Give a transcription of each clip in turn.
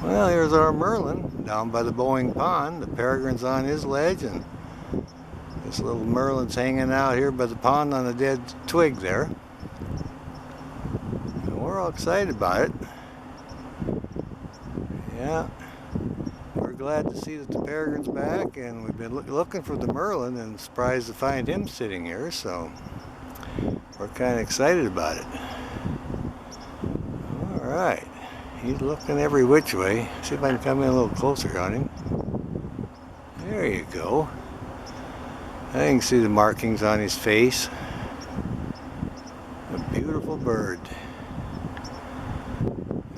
Well, here's our Merlin down by the Boeing pond. The peregrine's on his ledge, and this little Merlin's hanging out here by the pond on a dead twig there. And we're all excited about it. Yeah, we're glad to see that the peregrine's back, and we've been looking for the Merlin and surprised to find him sitting here, so we're kind of excited about it. All right. He's looking every which way. See if I can come in a little closer on him. There you go. I can see the markings on his face. A beautiful bird.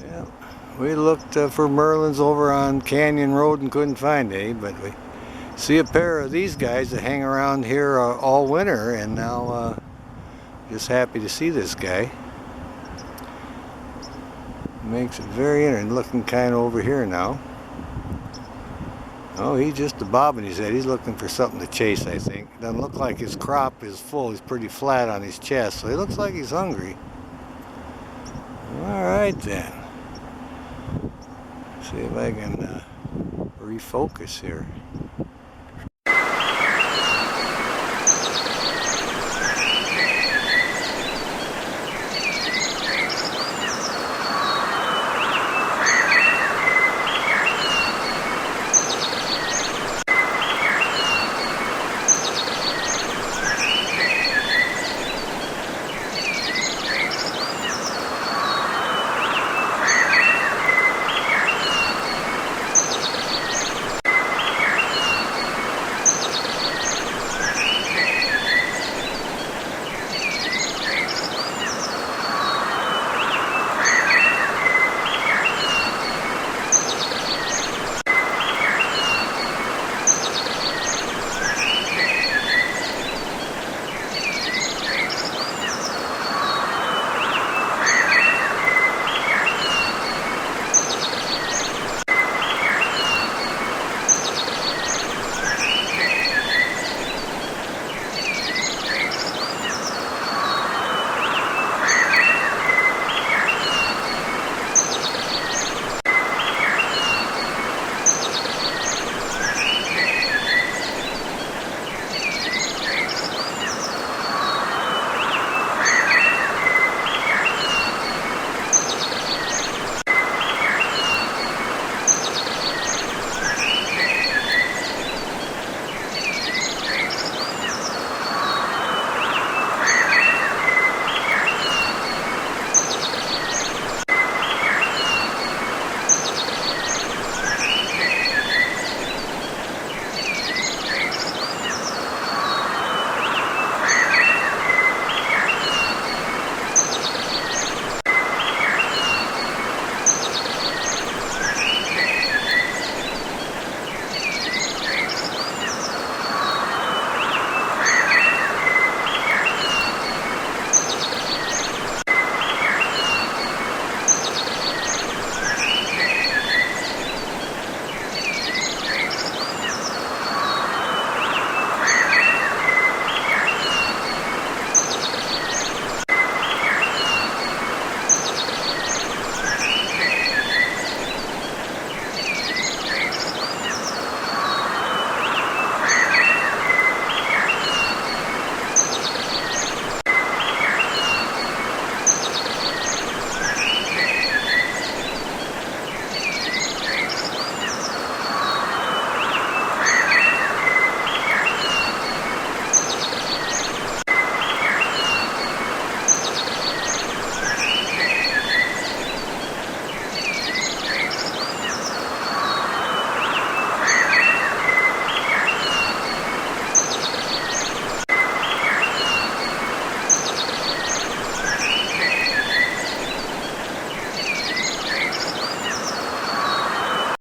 Yeah, we looked for Merlins over on Canyon Road and couldn't find any, but we see a pair of these guys that hang around here all winter, and now just happy to see this guy. Makes it very interesting. Looking kind of over here now. Oh, he's just bobbing his head. He's looking for something to chase, I think. Doesn't look like his crop is full. He's pretty flat on his chest, so he looks like he's hungry. All right then. See if I can refocus here.